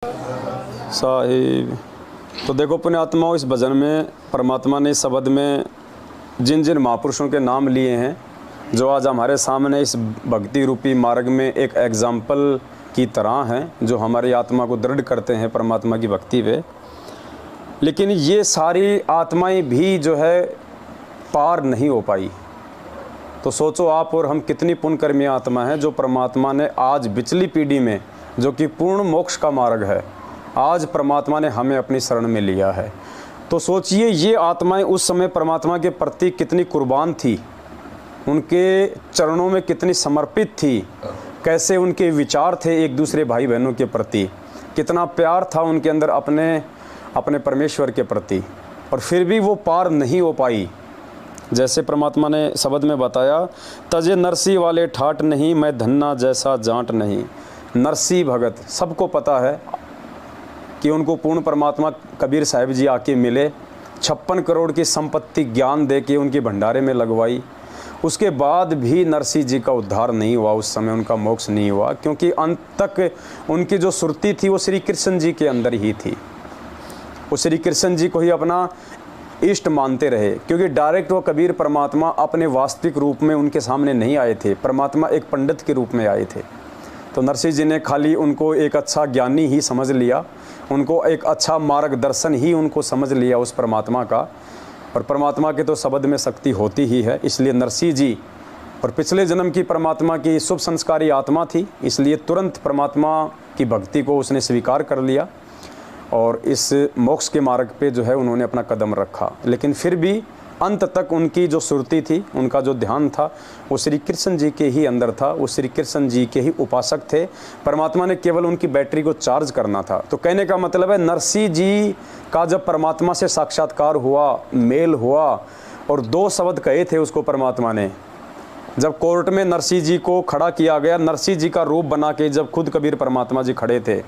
साहिब। तो देखो पुण्यात्माओं, इस भजन में परमात्मा ने इस शब्द में जिन जिन महापुरुषों के नाम लिए हैं, जो आज हमारे सामने इस भक्ति रूपी मार्ग में एक एग्जाम्पल की तरह हैं, जो हमारी आत्मा को दृढ़ करते हैं परमात्मा की भक्ति पे। लेकिन ये सारी आत्माएं भी जो है पार नहीं हो पाई। तो सोचो आप और हम कितनी पुण्यकर्मी आत्मा है जो परमात्मा ने आज पिछली पीढ़ी में, जो कि पूर्ण मोक्ष का मार्ग है, आज परमात्मा ने हमें अपनी शरण में लिया है। तो सोचिए ये आत्माएं उस समय परमात्मा के प्रति कितनी कुर्बान थी, उनके चरणों में कितनी समर्पित थी, कैसे उनके विचार थे एक दूसरे भाई बहनों के प्रति, कितना प्यार था उनके अंदर अपने परमेश्वर के प्रति, और फिर भी वो पार नहीं हो पाई। जैसे परमात्मा ने शब्द में बताया, तजे नरसी वाले ठाट नहीं, मैं धन्ना जैसा जांट नहीं। नरसी भगत, सबको पता है कि उनको पूर्ण परमात्मा कबीर साहिब जी आके मिले, 56 करोड़ की संपत्ति ज्ञान दे के उनके भंडारे में लगवाई। उसके बाद भी नरसी जी का उद्धार नहीं हुआ, उस समय उनका मोक्ष नहीं हुआ, क्योंकि अंत तक उनकी जो सुरती थी वो श्री कृष्ण जी के अंदर ही थी। वो श्री कृष्ण जी को ही अपना इष्ट मानते रहे, क्योंकि डायरेक्ट वो कबीर परमात्मा अपने वास्तविक रूप में उनके सामने नहीं आए थे, परमात्मा एक पंडित के रूप में आए थे। तो नरसिंह जी ने खाली उनको एक अच्छा ज्ञानी ही समझ लिया, उनको एक अच्छा मार्गदर्शन ही उनको समझ लिया उस परमात्मा का। और परमात्मा के तो शब्द में शक्ति होती ही है, इसलिए नरसिंह जी और पिछले जन्म की परमात्मा की शुभ संस्कारी आत्मा थी, इसलिए तुरंत परमात्मा की भक्ति को उसने स्वीकार कर लिया और इस मोक्ष के मार्ग पे जो है उन्होंने अपना कदम रखा। लेकिन फिर भी अंत तक उनकी जो सुरती थी, उनका जो ध्यान था, वो श्री कृष्ण जी के ही अंदर था, वो श्री कृष्ण जी के ही उपासक थे। परमात्मा ने केवल उनकी बैटरी को चार्ज करना था। तो कहने का मतलब है, नरसिंह जी का जब परमात्मा से साक्षात्कार हुआ, मेल हुआ, और 2 शब्द कहे थे उसको परमात्मा ने। जब कोर्ट में नरसिंह जी को खड़ा किया गया, नरसिंह जी का रूप बना के जब खुद कबीर परमात्मा जी खड़े थे,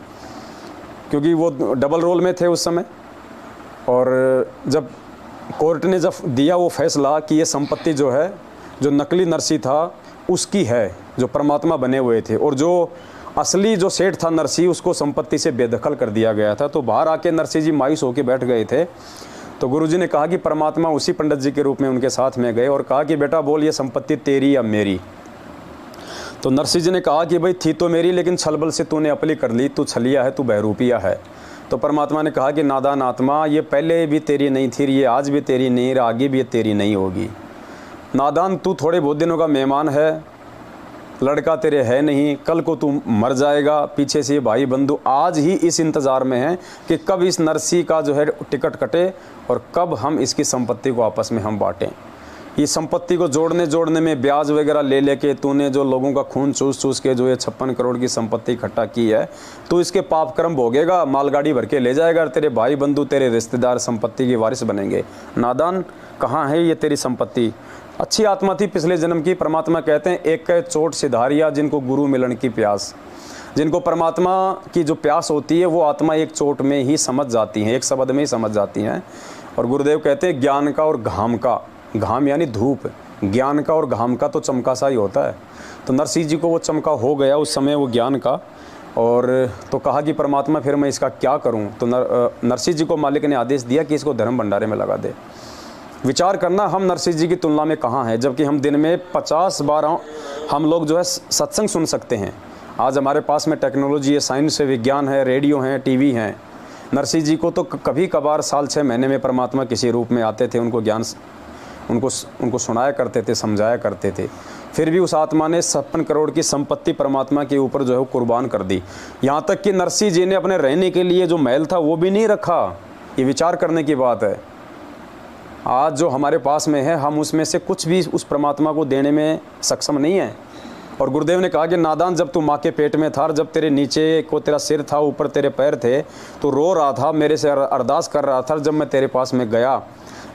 क्योंकि वो डबल रोल में थे उस समय, और जब कोर्ट ने जब दिया वो फैसला कि ये संपत्ति जो है, जो नकली नरसिंह था उसकी है, जो परमात्मा बने हुए थे, और जो असली जो सेठ था नरसिंह, उसको संपत्ति से बेदखल कर दिया गया था। तो बाहर आके नरसिंह जी मायूस होकर बैठ गए थे। तो गुरुजी ने कहा कि परमात्मा उसी पंडित जी के रूप में उनके साथ में गए और कहा कि बेटा बोल, ये संपत्ति तेरी या मेरी। तो नरसिंह जी ने कहा कि भाई थी तो मेरी, लेकिन छलबल से तूने अपली कर ली, तू छलिया है, तू बहरूपिया है। तो परमात्मा ने कहा कि नादान आत्मा, ये पहले भी तेरी नहीं थी, ये आज भी तेरी नहीं, आगे भी तेरी नहीं होगी। नादान, तू थोड़े बहुत दिनों का मेहमान है, लड़का तेरे है नहीं, कल को तू मर जाएगा। पीछे से भाई बंधु आज ही इस इंतज़ार में हैं कि कब इस नरसिंह का जो है टिकट कटे और कब हम इसकी संपत्ति को आपस में हम बांटें। ये संपत्ति को जोड़ने में ब्याज वगैरह ले लेके तूने जो लोगों का खून चूस के जो ये 56 करोड़ की संपत्ति इकट्ठा की है, तो इसके पाप कर्म भोगेगा, मालगाड़ी भर के ले जाएगा, और तेरे भाई बंधु, तेरे रिश्तेदार संपत्ति के वारिस बनेंगे। नादान, कहाँ है ये तेरी संपत्ति? अच्छी आत्मा थी पिछले जन्म की। परमात्मा कहते हैं, एक चोट सिधारिया जिनको गुरु मिलन की प्यास। जिनको परमात्मा की जो प्यास होती है वो आत्मा एक चोट में ही समझ जाती हैं, एक शब्द में ही समझ जाती हैं। और गुरुदेव कहते हैं, ज्ञान का और घाम का, घाम यानी धूप, ज्ञान का और घाम का तो चमका सा ही होता है। तो नरसिंह जी को वो चमका हो गया उस समय, वो ज्ञान का। और तो कहा कि परमात्मा फिर मैं इसका क्या करूं? तो नरसिंह जी को मालिक ने आदेश दिया कि इसको धर्म भंडारे में लगा दे। विचार करना, हम नरसिंह जी की तुलना में कहाँ हैं, जबकि हम दिन में 50 बार हम लोग जो है सत्संग सुन सकते हैं। आज हमारे पास में टेक्नोलॉजी है, साइंस है, विज्ञान है, रेडियो हैं, टीवी हैं। नरसिंह जी को तो कभी कभार साल 6 महीने में परमात्मा किसी रूप में आते थे, उनको ज्ञान उनको सुनाया करते थे, समझाया करते थे। फिर भी उस आत्मा ने 56 करोड़ की संपत्ति परमात्मा के ऊपर जो है कुर्बान कर दी। यहाँ तक कि नरसिंह जी ने अपने रहने के लिए जो महल था वो भी नहीं रखा। ये विचार करने की बात है। आज जो हमारे पास में है, हम उसमें से कुछ भी उस परमात्मा को देने में सक्षम नहीं है। और गुरुदेव ने कहा कि नादान, जब तू माँ के पेट में था, जब तेरे नीचे को तेरा सिर था, ऊपर तेरे पैर थे, तो रो रहा था, मेरे से अरदास कर रहा था। जब मैं तेरे पास में गया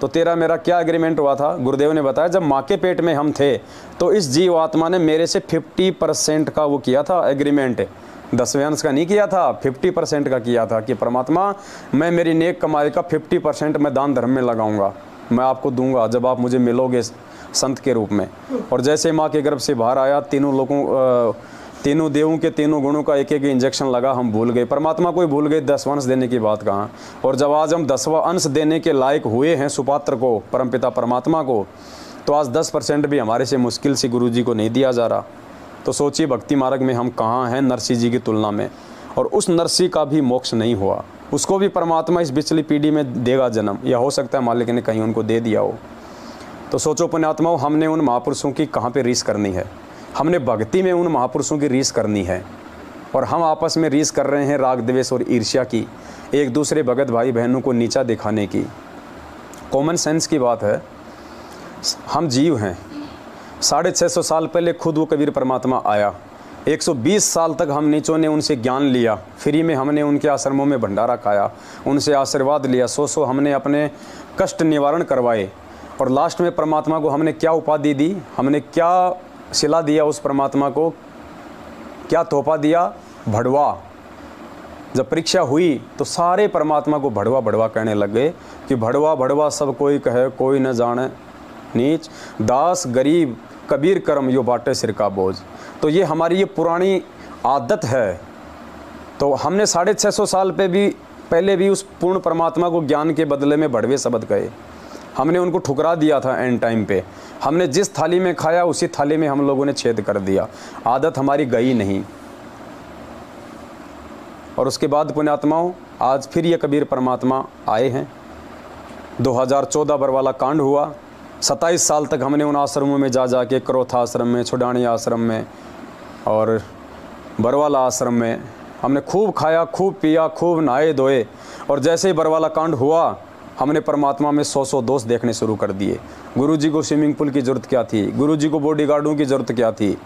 तो तेरा मेरा क्या एग्रीमेंट हुआ था? गुरुदेव ने बताया, जब माँ के पेट में हम थे तो इस जीव आत्मा ने मेरे से 50% का वो किया था एग्रीमेंट। 10वें अंश का नहीं किया था, 50% का किया था कि परमात्मा, मैं मेरी नेक कमाई का 50% मैं दान धर्म में लगाऊंगा, मैं आपको दूंगा जब आप मुझे मिलोगे संत के रूप में। और जैसे माँ के गर्भ से बाहर आया, तीनों लोगों तीनों देवों के तीनों गुणों का एक एक इंजेक्शन लगा, हम भूल गए। परमात्मा को ही भूल गए, 10 अंश देने की बात कहाँ। और जब आज हम 10वां अंश देने के लायक हुए हैं सुपात्र को, परमपिता परमात्मा को, तो आज 10% भी हमारे से मुश्किल से गुरु जी को नहीं दिया जा रहा। तो सोचिए भक्ति मार्ग में हम कहाँ हैं नरसी जी की तुलना में। और उस नरसी का भी मोक्ष नहीं हुआ, उसको भी परमात्मा इस पिछली पीढ़ी में देगा जन्म, या हो सकता है मालिक ने कहीं उनको दे दिया हो। तो सोचो पुण्यात्माओं, हमने उन महापुरुषों की कहाँ पे रीस करनी है। हमने भक्ति में उन महापुरुषों की रीस करनी है, और हम आपस में रीस कर रहे हैं राग द्वेष और ईर्ष्या की, एक दूसरे भगत भाई बहनों को नीचा दिखाने की। कॉमन सेंस की बात है, हम जीव हैं। 650 साल पहले खुद वो कबीर परमात्मा आया, 120 साल तक हम नीचों ने उनसे ज्ञान लिया, फ्री में हमने उनके आश्रमों में भंडारा खाया, उनसे आशीर्वाद लिया, सौ हमने अपने कष्ट निवारण करवाए, और लास्ट में परमात्मा को हमने क्या उपाधि दी, हमने क्या सिला दिया उस परमात्मा को, क्या तोहफा दिया? भड़वा। जब परीक्षा हुई तो सारे परमात्मा को भड़वा भड़वा कहने लग गए कि भड़वा भड़वा सब कोई कहे, कोई न जाने नीच, दास गरीब कबीर कर्म यो बाटे सिर का बोझ। तो ये हमारी ये पुरानी आदत है। तो हमने 650 साल पहले भी उस पूर्ण परमात्मा को ज्ञान के बदले में भड़वे शब्द कहे, हमने उनको ठुकरा दिया था एंड टाइम पे। हमने जिस थाली में खाया उसी थाली में हम लोगों ने छेद कर दिया, आदत हमारी गई नहीं। और उसके बाद पुण्यात्माओं, आज फिर ये कबीर परमात्मा आए हैं। 2014 बरवाला कांड हुआ, 27 साल तक हमने उन आश्रमों में जा के, क्रोथा आश्रम में, छुडानी आश्रम में और बरवाला आश्रम में हमने खूब खाया, खूब पिया, खूब नहाए धोए, और जैसे ही बरवाला कांड हुआ हमने परमात्मा में 100 दोष देखने शुरू कर दिए। गुरुजी को स्विमिंग पूल की ज़रूरत क्या थी? गुरुजी को बॉडीगार्डों की ज़रूरत क्या थी?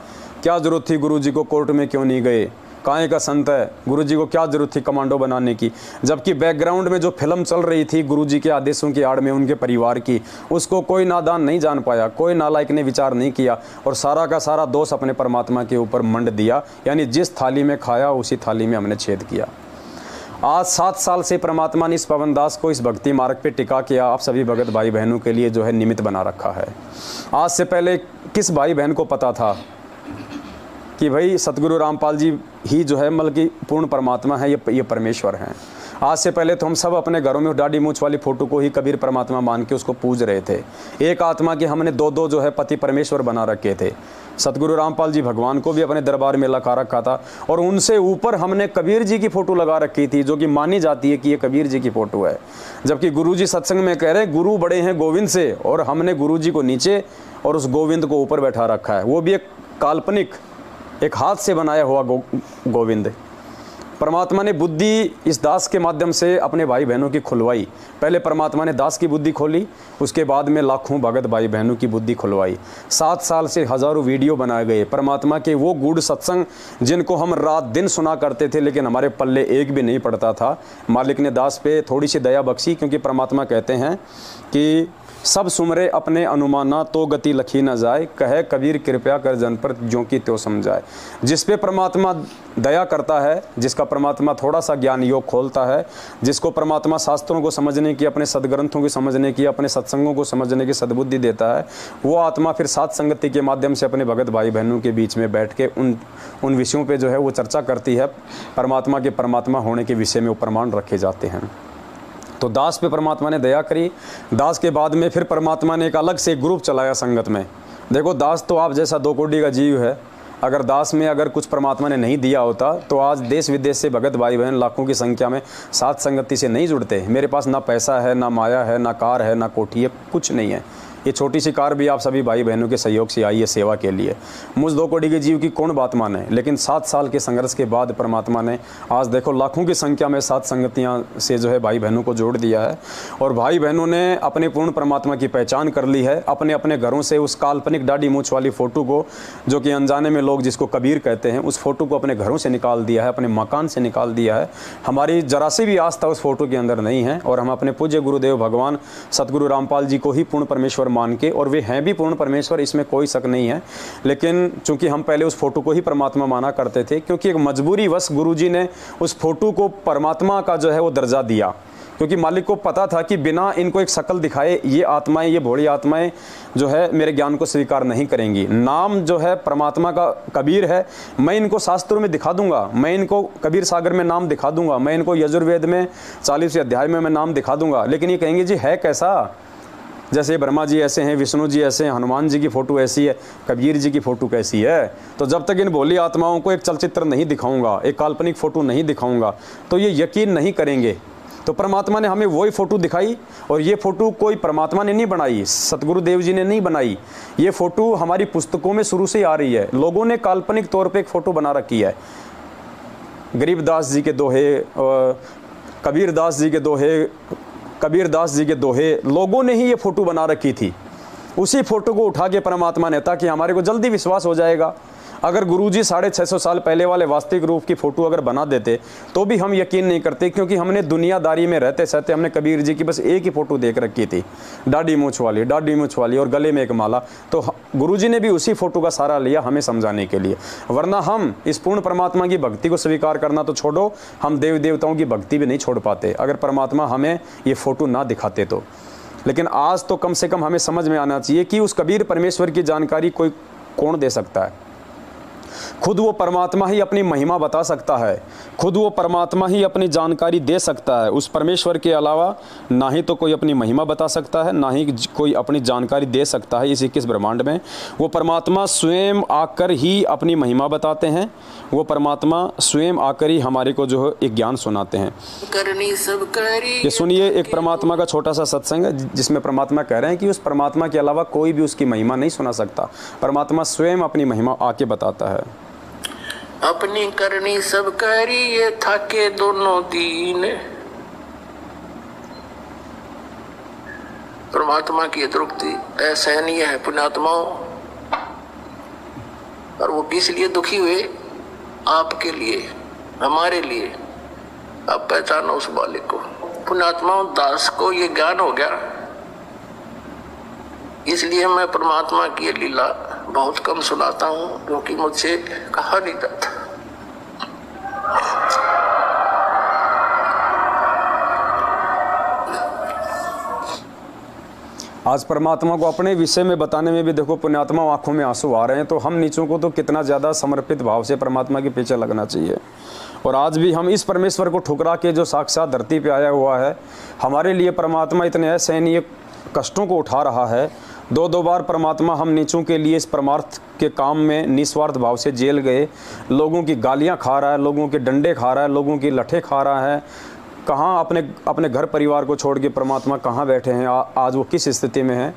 क्या ज़रूरत थी गुरुजी को कोर्ट में क्यों नहीं गए? काहे का संत है? गुरुजी को क्या ज़रूरत थी कमांडो बनाने की? जबकि बैकग्राउंड में जो फिल्म चल रही थी गुरुजी के आदेशों की आड़ में उनके परिवार की, उसको कोई नादान नहीं जान पाया, कोई नालायक ने विचार नहीं किया, और सारा का सारा दोष अपने परमात्मा के ऊपर मंड दिया। यानी जिस थाली में खाया उसी थाली में हमने छेद किया। आज 7 साल से परमात्मा ने इस पवन दास को इस भक्ति मार्ग पे टिका के आप सभी भगत भाई बहनों के लिए जो है निमित्त बना रखा है। आज से पहले किस भाई बहन को पता था कि भाई सतगुरु रामपाल जी ही जो है मतलब कि पूर्ण परमात्मा है, ये परमेश्वर हैं। आज से पहले तो हम सब अपने घरों में दाढ़ी मूंछ वाली फ़ोटो को ही कबीर परमात्मा मान के उसको पूज रहे थे। एक आत्मा के हमने दो जो है पति परमेश्वर बना रखे थे। सतगुरु रामपाल जी भगवान को भी अपने दरबार में लगा रखा था, और उनसे ऊपर हमने कबीर जी की फ़ोटो लगा रखी थी, जो कि मानी जाती है कि ये कबीर जी की फ़ोटो है। जबकि गुरु जी सत्संग में कह रहे हैं गुरु बड़े हैं गोविंद से, और हमने गुरु जी को नीचे और उस गोविंद को ऊपर बैठा रखा है। वो भी एक काल्पनिक, एक हाथ से बनाया हुआ गोविंद। परमात्मा ने बुद्धि इस दास के माध्यम से अपने भाई बहनों की खुलवाई। पहले परमात्मा ने दास की बुद्धि खोली, उसके बाद में लाखों भगत भाई बहनों की बुद्धि खुलवाई। 7 साल से हज़ारों वीडियो बनाए गए परमात्मा के, वो गूढ़ सत्संग जिनको हम रात दिन सुना करते थे, लेकिन हमारे पल्ले एक भी नहीं पड़ता था। मालिक ने दास पे थोड़ी सी दया बख्शी, क्योंकि परमात्मा कहते हैं कि सब सुमरे अपने अनुमाना तो गति लखी न जाए, कहे कबीर कृपया कर जन पर ज्यों की त्यों समझाए। जिस पे परमात्मा दया करता है, जिसका परमात्मा थोड़ा सा ज्ञान योग खोलता है, जिसको परमात्मा शास्त्रों को समझने की, अपने सदग्रंथों को समझने की, अपने सत्संगों को समझने की सद्बुद्धि देता है, वो आत्मा फिर साथ संगति के माध्यम से अपने भगत भाई बहनों के बीच में बैठ के उन विषयों पर जो है वो चर्चा करती है। परमात्मा के परमात्मा होने के विषय में वो प्रमाण रखे जाते हैं। तो दास पे परमात्मा ने दया करी। दास के बाद में फिर परमात्मा ने एक अलग से ग्रुप चलाया संगत में। देखो, दास तो आप जैसा 2 कोटि का जीव है। अगर दास में अगर कुछ परमात्मा ने नहीं दिया होता तो आज देश विदेश से भगत भाई बहन लाखों की संख्या में साथ संगति से नहीं जुड़ते। मेरे पास ना पैसा है, ना माया है, ना कार है, ना कोठी है, कुछ नहीं है। ये छोटी सी कार भी आप सभी भाई बहनों के सहयोग से आई है सेवा के लिए। मुझ 2 कोटि के जीव की कौन बात माने, लेकिन 7 साल के संघर्ष के बाद परमात्मा ने आज देखो लाखों की संख्या में साथ संगतियां से जो है भाई बहनों को जोड़ दिया है। और भाई बहनों ने अपने पूर्ण परमात्मा की पहचान कर ली है। अपने अपने घरों से उस काल्पनिक दाढ़ी मूंछ वाली फ़ोटो को, जो कि अनजाने में लोग जिसको कबीर कहते हैं, उस फ़ोटो को अपने घरों से निकाल दिया है, अपने मकान से निकाल दिया है। हमारी जरा सी भी आस्था उस फ़ोटो के अंदर नहीं है, और हम अपने पूज्य गुरुदेव भगवान सतगुरु रामपाल जी को ही पूर्ण परमेश्वर मान के, और वे हैं भी पूर्ण परमेश्वर, इसमें कोई शक नहीं है। लेकिन चूंकि हम पहले उस फोटो को ही परमात्मा माना करते थे, क्योंकि एक मजबूरी वश गुरुजी ने उस फोटो को परमात्मा का जो है वो दर्जा दिया, क्योंकि मालिक को पता था कि बिना इनको एक शक्ल दिखाए ये आत्माएं, ये भोली आत्माएं जो है मेरे ज्ञान को स्वीकार नहीं करेंगी। नाम जो है परमात्मा का कबीर है, मैं इनको शास्त्रों में दिखा दूंगा, मैं इनको कबीर सागर में नाम दिखा दूंगा, मैं इनको यजुर्वेद में 40वें अध्याय में मैं नाम दिखा दूंगा। लेकिन ये कहेंगे जी है कैसा, जैसे ब्रह्मा जी ऐसे हैं, विष्णु जी ऐसे हैं, हनुमान जी की फ़ोटो ऐसी है, कबीर जी की फ़ोटो कैसी है। तो जब तक इन भोली आत्माओं को एक चलचित्र नहीं दिखाऊंगा, एक काल्पनिक फ़ोटो नहीं दिखाऊंगा, तो ये यकीन नहीं करेंगे। तो परमात्मा ने हमें वही फ़ोटो दिखाई, और ये फ़ोटो कोई परमात्मा ने नहीं बनाई, सतगुरुदेव जी ने नहीं बनाई, ये फ़ोटो हमारी पुस्तकों में शुरू से ही आ रही है। लोगों ने काल्पनिक तौर पर एक फ़ोटो बना रखी है, गरीबदास जी के दोहे, कबीरदास जी के दोहे, कबीरदास जी के दोहे, लोगों ने ही ये फ़ोटो बना रखी थी। उसी फ़ोटो को उठा के परमात्मा ने, ताकि हमारे को जल्दी विश्वास हो जाएगा। अगर गुरुजी 650 साल पहले वाले वास्तविक रूप की फ़ोटो अगर बना देते तो भी हम यकीन नहीं करते, क्योंकि हमने दुनियादारी में रहते सहते हमने कबीर जी की बस एक ही फ़ोटो देख रखी थी, दाढ़ी मूँछ वाली और गले में एक माला। तो गुरुजी ने भी उसी फ़ोटो का सहारा लिया हमें समझाने के लिए। वरना हम इस पूर्ण परमात्मा की भक्ति को स्वीकार करना तो छोड़ो, हम देव देवताओं की भक्ति भी नहीं छोड़ पाते अगर परमात्मा हमें ये फ़ोटो ना दिखाते तो। लेकिन आज तो कम से कम हमें समझ में आना चाहिए कि उस कबीर परमेश्वर की जानकारी कोई कौन दे सकता है। खुद वो परमात्मा ही अपनी महिमा बता सकता है, खुद वो परमात्मा ही अपनी जानकारी दे सकता है। उस परमेश्वर के अलावा ना ही तो कोई अपनी महिमा बता सकता है, ना ही कोई अपनी जानकारी दे सकता है इस 21 ब्रह्मांड में। वो परमात्मा स्वयं आकर ही अपनी महिमा बताते हैं, वो परमात्मा स्वयं आकर ही हमारे को जो है एक ज्ञान सुनाते हैं। ये सुनिए, एक परमात्मा का छोटा सा सत्संग है जिसमें परमात्मा कह रहे हैं कि उस परमात्मा के अलावा कोई भी उसकी महिमा नहीं सुना सकता, परमात्मा स्वयं अपनी महिमा आके बताता है। अपनी करनी सब करी ये थाके दोनों दीन। परमात्मा की द्रुक्ति असहनीय है पुण्यात्माओं, और वो किस लिए दुखी हुए? आपके लिए, हमारे लिए। अब पहचानो उस बालिक को। पुण्यात्माओं, दास को ये ज्ञान हो गया, इसलिए मैं परमात्मा की लीला बहुत कम सुनाता हूँ, क्योंकि मुझसे कहा नहीं जाता। आज परमात्मा को अपने विषय में बताने में भी देखो पुण्यात्मा आंखों में आंसू आ रहे हैं। तो हम नीचों को तो कितना ज़्यादा समर्पित भाव से परमात्मा के पीछे लगना चाहिए। और आज भी हम इस परमेश्वर को ठुकरा के जो साक्षात धरती पे आया हुआ है, हमारे लिए परमात्मा इतने असहनीय कष्टों को उठा रहा है। दो बार परमात्मा हम नीचों के लिए इस परमार्थ के काम में निस्वार्थ भाव से जेल गए, लोगों की गालियां खा रहा है, लोगों के डंडे खा रहा है, लोगों की लठे खा रहा है। कहाँ अपने घर परिवार को छोड़ के परमात्मा कहाँ बैठे हैं, आज वो किस स्थिति में है।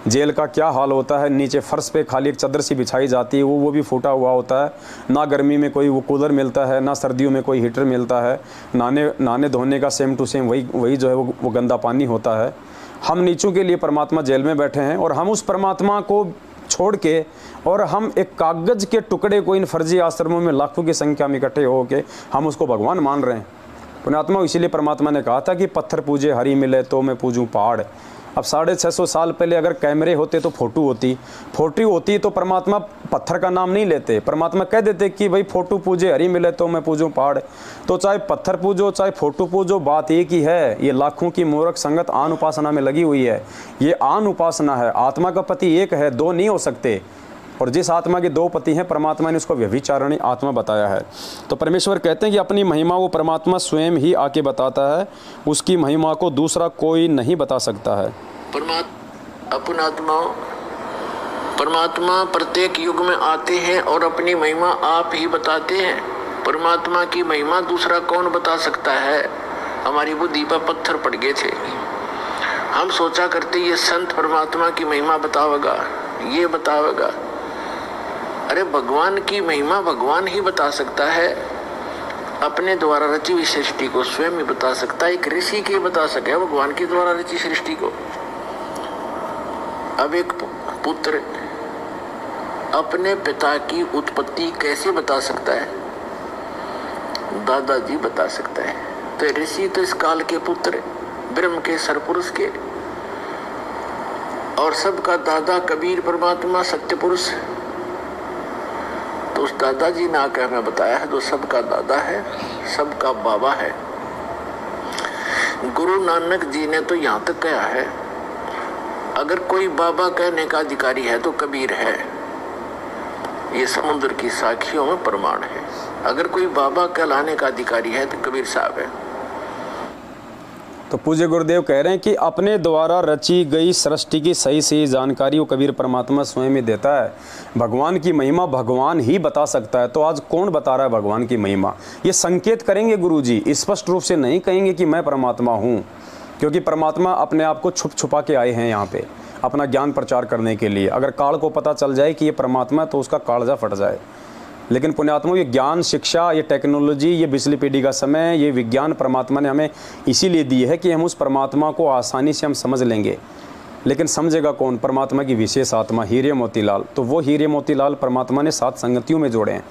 जेल का क्या हाल होता है, नीचे फर्श पे खाली एक चादर सी बिछाई जाती है, वो भी फूटा हुआ होता है। ना गर्मी में कोई वो कूलर मिलता है, ना सर्दियों में कोई हीटर मिलता है। नहाने धोने का सेम टू सेम वही जो है वो गंदा पानी होता है। हम नीचों के लिए परमात्मा जेल में बैठे हैं, और हम उस परमात्मा को छोड़ के और हम एक कागज़ के टुकड़े को इन फर्जी आश्रमों में लाखों की संख्या में इकट्ठे होकर हम उसको भगवान मान रहे हैं। पुण्यात्मा, इसीलिए परमात्मा ने कहा था कि पत्थर पूजे हरी मिले तो मैं पूजूं पहाड़। अब 650 साल पहले अगर कैमरे होते तो फोटो होती तो परमात्मा पत्थर का नाम नहीं लेते, परमात्मा कह देते कि भाई फोटो पूजे हरी मिले तो मैं पूजूं पहाड़। तो चाहे पत्थर पूजो चाहे फोटो पूजो, बात एक ही है। ये लाखों की मूर्ख संगत आन उपासना में लगी हुई है। ये आन उपासना है। आत्मा का पति एक है, दो नहीं हो सकते। और जिस आत्मा के दो पति हैं, परमात्मा ने उसको व्यभिचारिणी आत्मा बताया है। तो परमेश्वर कहते हैं कि अपनी महिमा वो परमात्मा स्वयं ही आके बताता है, उसकी महिमा को दूसरा कोई नहीं बता सकता है। परमात्मा प्रत्येक युग में आते हैं और अपनी महिमा आप ही बताते हैं। परमात्मा की महिमा दूसरा कौन बता सकता है? हमारी बुद्धि पर पत्थर पड़ गए थे। हम सोचा करते ये संत परमात्मा की महिमा बतावेगा, ये बतावेगा। अरे भगवान की महिमा भगवान ही बता सकता है। अपने द्वारा रची हुई सृष्टि को स्वयं ही बता सकता है। एक ऋषि के बता सके भगवान के द्वारा रची सृष्टि को। अब एक पुत्र अपने पिता की उत्पत्ति कैसे बता सकता है? दादाजी बता सकता है। तो ऋषि तो इस काल के पुत्र, ब्रह्म के सरपुरुष के, और सबका दादा कबीर परमात्मा सत्य पुरुष। तो उस दादाजी ने आकर हमें बताया है, जो सबका दादा है, सबका बाबा है। गुरु नानक जी ने तो यहाँ तक कहा है, अगर कोई बाबा कहने का अधिकारी है तो कबीर है। ये समुद्र की साखियों में प्रमाण है। अगर कोई बाबा कहलाने का अधिकारी है तो कबीर साहब है। तो पूज्य गुरुदेव कह रहे हैं कि अपने द्वारा रची गई सृष्टि की सही सही जानकारी वो कबीर परमात्मा स्वयं ही देता है। भगवान की महिमा भगवान ही बता सकता है। तो आज कौन बता रहा है भगवान की महिमा? ये संकेत करेंगे गुरुजी, स्पष्ट रूप से नहीं कहेंगे कि मैं परमात्मा हूँ, क्योंकि परमात्मा अपने आप को छुप छुपा के आए हैं यहाँ पे अपना ज्ञान प्रचार करने के लिए। अगर काल को पता चल जाए कि ये परमात्मा है तो उसका कालजा फट जाए। लेकिन पुण्यात्मा, ये ज्ञान, शिक्षा, ये टेक्नोलॉजी, ये बिजली पीढ़ी का समय, ये विज्ञान परमात्मा ने हमें इसीलिए दी है कि हम उस परमात्मा को आसानी से हम समझ लेंगे। लेकिन समझेगा कौन? परमात्मा की विशेष आत्मा हीरे मोतीलाल। तो वो हीरे मोतीलाल परमात्मा ने 7 संगतियों में जोड़े हैं।